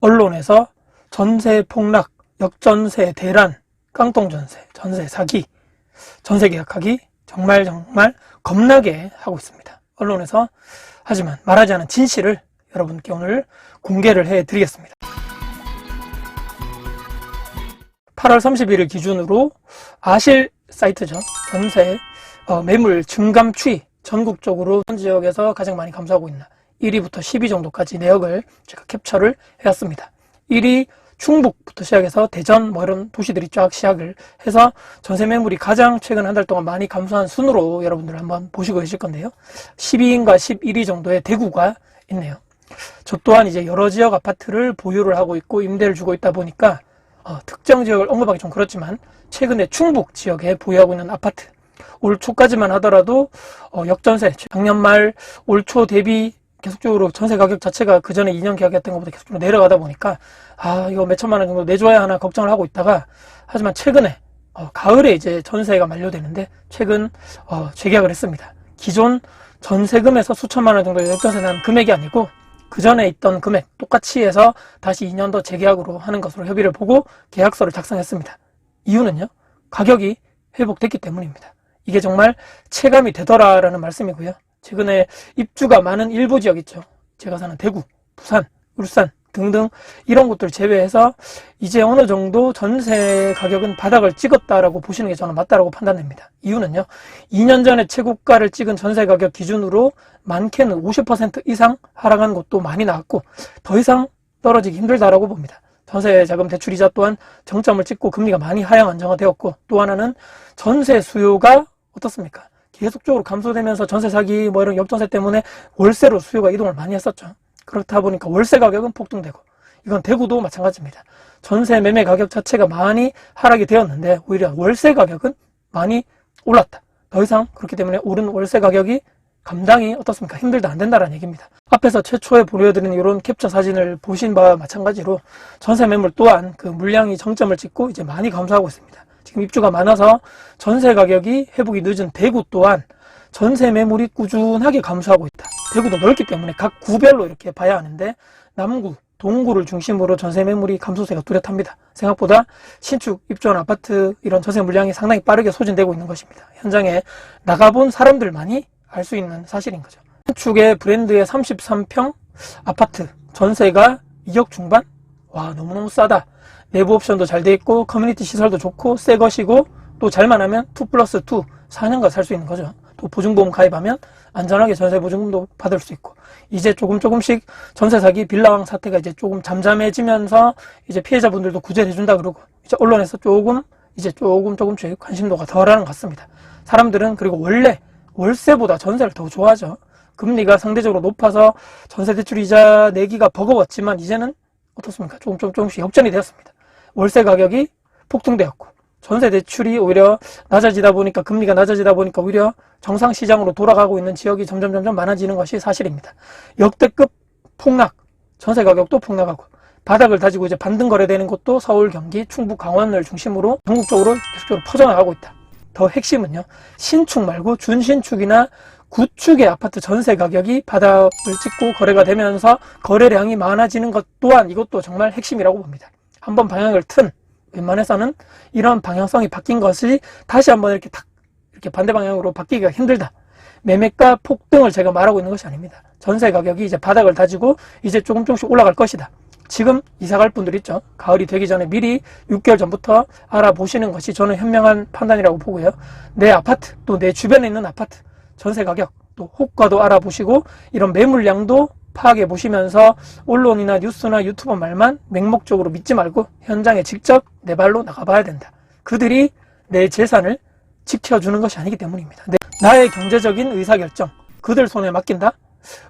언론에서 전세 폭락, 역전세 대란, 깡통전세, 전세 사기, 전세 계약하기 정말 겁나게 하고 있습니다. 언론에서. 하지만 말하지 않은 진실을 여러분께 오늘 공개를 해드리겠습니다. 8월 31일 기준으로 아실 사이트죠. 전세 매물 증감 추이 전국적으로 현 지역에서 가장 많이 감소하고 있나 1위부터 10위 정도까지 내역을 제가 캡처를 해왔습니다. 1위 충북부터 시작해서 대전 이런 도시들이 쫙 시작을 해서 전세 매물이 가장 최근 한 달 동안 많이 감소한 순으로 여러분들 한번 보시고 계실 건데요. 12위인가 11위 정도의 대구가 있네요. 저 또한 이제 여러 지역 아파트를 보유를 하고 있고 임대를 주고 있다 보니까 특정 지역을 언급하기 좀 그렇지만 최근에 충북 지역에 보유하고 있는 아파트 올 초까지만 하더라도 역전세 작년 말 올 초 대비 계속적으로 전세 가격 자체가 그 전에 2년 계약했던 것보다 계속적으로 내려가다 보니까 이거 몇 천만 원 정도 내줘야 하나 걱정을 하고 있다가 하지만 최근에 가을에 이제 전세가 만료되는데 최근 재계약을 했습니다. 기존 전세금에서 수천만 원 정도 역전세 난 금액이 아니고 그 전에 있던 금액 똑같이 해서 다시 2년 더 재계약으로 하는 것으로 협의를 보고 계약서를 작성했습니다. 이유는요, 가격이 회복됐기 때문입니다. 이게 정말 체감이 되더라라는 말씀이고요. 최근에 입주가 많은 일부 지역 있죠. 제가 사는 대구, 부산, 울산 등등 이런 곳들 제외해서 이제 어느 정도 전세 가격은 바닥을 찍었다라고 보시는 게 저는 맞다라고 판단됩니다. 이유는요, 2년 전에 최고가를 찍은 전세 가격 기준으로 많게는 50% 이상 하락한 곳도 많이 나왔고 더 이상 떨어지기 힘들다라고 봅니다. 전세 자금 대출 이자 또한 정점을 찍고 금리가 많이 하향 안정화되었고 또 하나는 전세 수요가 어떻습니까? 계속적으로 감소되면서 전세 사기 이런 역전세 때문에 월세로 수요가 이동을 많이 했었죠. 그렇다 보니까 월세 가격은 폭등되고 이건 대구도 마찬가지입니다. 전세 매매 가격 자체가 많이 하락이 되었는데 오히려 월세 가격은 많이 올랐다. 더 이상 그렇기 때문에 오른 월세 가격이 감당이 어떻습니까? 힘들다, 안 된다라는 얘기입니다. 앞에서 최초에 보여드린 이런 캡처 사진을 보신 바와 마찬가지로 전세 매물 또한 그 물량이 정점을 찍고 이제 많이 감소하고 있습니다. 지금 입주가 많아서 전세 가격이 회복이 늦은 대구 또한 전세 매물이 꾸준하게 감소하고 있다. 대구도 넓기 때문에 각 구별로 이렇게 봐야 하는데 남구, 동구를 중심으로 전세 매물이 감소세가 뚜렷합니다. 생각보다 신축 입주한 아파트 이런 전세 물량이 상당히 빠르게 소진되고 있는 것입니다. 현장에 나가본 사람들만이 알 수 있는 사실인 거죠. 신축의 브랜드의 33평 아파트 전세가 2억 중반? 와, 너무너무 싸다. 내부 옵션도 잘 돼 있고 커뮤니티 시설도 좋고 새 것이고 또 잘만 하면 2+2 4년간 살 수 있는 거죠. 또 보증보험 가입하면 안전하게 전세 보증금도 받을 수 있고 이제 조금씩 전세 사기 빌라왕 사태가 이제 조금 잠잠해지면서 이제 피해자분들도 구제를 해준다 그러고 이제 언론에서 조금씩 관심도가 덜하는 것 같습니다. 사람들은 그리고 원래 월세보다 전세를 더 좋아하죠. 금리가 상대적으로 높아서 전세 대출 이자 내기가 버거웠지만 이제는 어떻습니까? 조금씩 역전이 되었습니다. 월세 가격이 폭등되었고 전세 대출이 오히려 낮아지다 보니까 금리가 낮아지다 보니까 오히려 정상 시장으로 돌아가고 있는 지역이 점점 많아지는 것이 사실입니다. 역대급 폭락, 전세 가격도 폭락하고 바닥을 다지고 이제 반등 거래되는 곳도 서울, 경기, 충북, 강원을 중심으로 전국적으로 계속적으로 퍼져나가고 있다. 더 핵심은요, 신축 말고 준신축이나 구축의 아파트 전세 가격이 바닥을 찍고 거래가 되면서 거래량이 많아지는 것 또한 이것도 정말 핵심이라고 봅니다. 한번 방향을 튼 웬만해서는 이런 방향성이 바뀐 것이 다시 한번 이렇게 반대 방향으로 바뀌기가 힘들다. 매매가 폭등을 제가 말하고 있는 것이 아닙니다. 전세 가격이 이제 바닥을 다지고 이제 조금씩 올라갈 것이다. 지금 이사갈 분들 있죠. 가을이 되기 전에 미리 6개월 전부터 알아보시는 것이 저는 현명한 판단이라고 보고요. 내 아파트 또 내 주변에 있는 아파트 전세 가격 또 호가도 알아보시고 이런 매물량도 파악해 보시면서 언론이나 뉴스나 유튜버 말만 맹목적으로 믿지 말고 현장에 직접 내 발로 나가봐야 된다. 그들이 내 재산을 지켜주는 것이 아니기 때문입니다. 나의 경제적인 의사결정 그들 손에 맡긴다?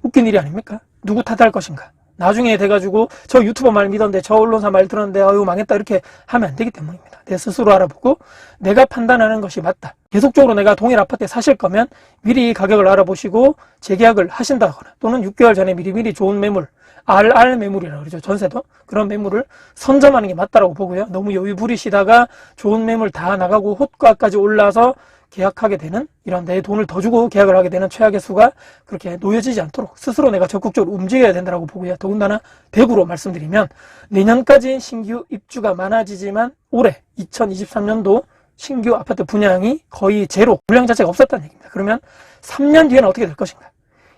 웃긴 일이 아닙니까? 누구 탓할 것인가? 나중에 돼가지고 저 유튜버 말 믿었는데 저 언론사 말 들었는데 아유 망했다 이렇게 하면 안 되기 때문입니다. 내 스스로 알아보고 내가 판단하는 것이 맞다. 계속적으로 내가 동일 아파트에 사실 거면 미리 가격을 알아보시고 재계약을 하신다거나 또는 6개월 전에 미리 좋은 매물 RR 매물이라고 그러죠. 전세도 그런 매물을 선점하는 게 맞다라고 보고요. 너무 여유 부리시다가 좋은 매물 다 나가고 호가까지 올라서 계약하게 되는, 이런 내 돈을 더 주고 계약을 하게 되는 최악의 수가 그렇게 놓여지지 않도록 스스로 내가 적극적으로 움직여야 된다고 보고요. 더군다나 대구로 말씀드리면 내년까지 신규 입주가 많아지지만 올해 2023년도 신규 아파트 분양이 거의 제로, 물량 자체가 없었다는 얘기입니다. 그러면 3년 뒤에는 어떻게 될 것인가?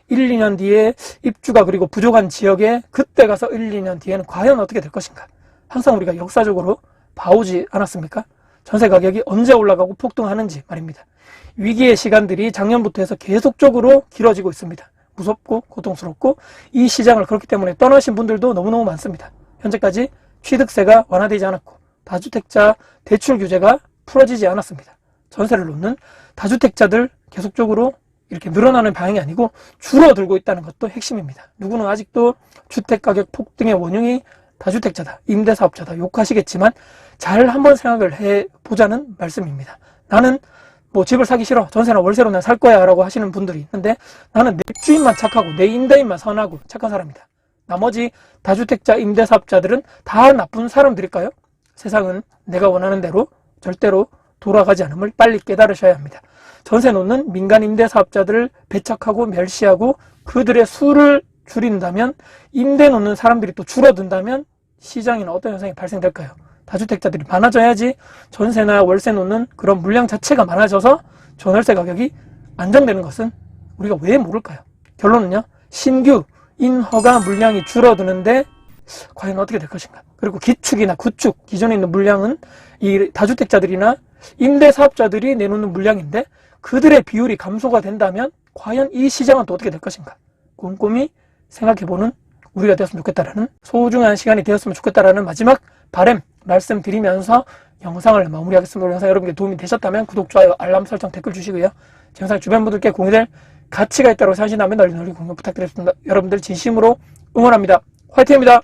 1, 2년 뒤에 입주가 그리고 부족한 지역에 그때 가서 1, 2년 뒤에는 과연 어떻게 될 것인가? 항상 우리가 역사적으로 봐오지 않았습니까? 전세 가격이 언제 올라가고 폭등하는지 말입니다. 위기의 시간들이 작년부터 해서 계속적으로 길어지고 있습니다. 무섭고 고통스럽고 이 시장을 그렇기 때문에 떠나신 분들도 너무너무 많습니다. 현재까지 취득세가 완화되지 않았고 다주택자 대출 규제가 풀어지지 않았습니다. 전세를 놓는 다주택자들 계속적으로 이렇게 늘어나는 방향이 아니고 줄어들고 있다는 것도 핵심입니다. 누구는 아직도 주택가격 폭등의 원흉이 다주택자다, 임대사업자다 욕하시겠지만 잘 한번 생각을 해보자는 말씀입니다. 나는 뭐 집을 사기 싫어, 전세나 월세로 난 살 거야 라고 하시는 분들이 있는데 나는 내 주인만 착하고 내 임대인만 선하고 착한 사람이다. 나머지 다주택자 임대사업자들은 다 나쁜 사람들일까요? 세상은 내가 원하는 대로 절대로 돌아가지 않음을 빨리 깨달으셔야 합니다. 전세 놓는 민간 임대사업자들을 배척하고 멸시하고 그들의 수를 줄인다면, 임대 놓는 사람들이 또 줄어든다면 시장에는 어떤 현상이 발생될까요? 다주택자들이 많아져야지 전세나 월세 놓는 그런 물량 자체가 많아져서 전월세 가격이 안정되는 것은 우리가 왜 모를까요? 결론은요, 신규 인허가 물량이 줄어드는데 과연 어떻게 될 것인가? 그리고 기축이나 구축, 기존에 있는 물량은 이 다주택자들이나 임대사업자들이 내놓는 물량인데 그들의 비율이 감소가 된다면 과연 이 시장은 또 어떻게 될 것인가? 꼼꼼히 생각해보는 우리가 되었으면 좋겠다라는, 소중한 시간이 되었으면 좋겠다라는 마지막 바람 말씀드리면서 영상을 마무리하겠습니다. 오늘 영상 여러분께 도움이 되셨다면 구독, 좋아요, 알람 설정, 댓글 주시고요. 제 영상 주변 분들께 공유될 가치가 있다고 생각하신다면 널리 공유 부탁드리겠습니다. 여러분들 진심으로 응원합니다. 화이팅입니다.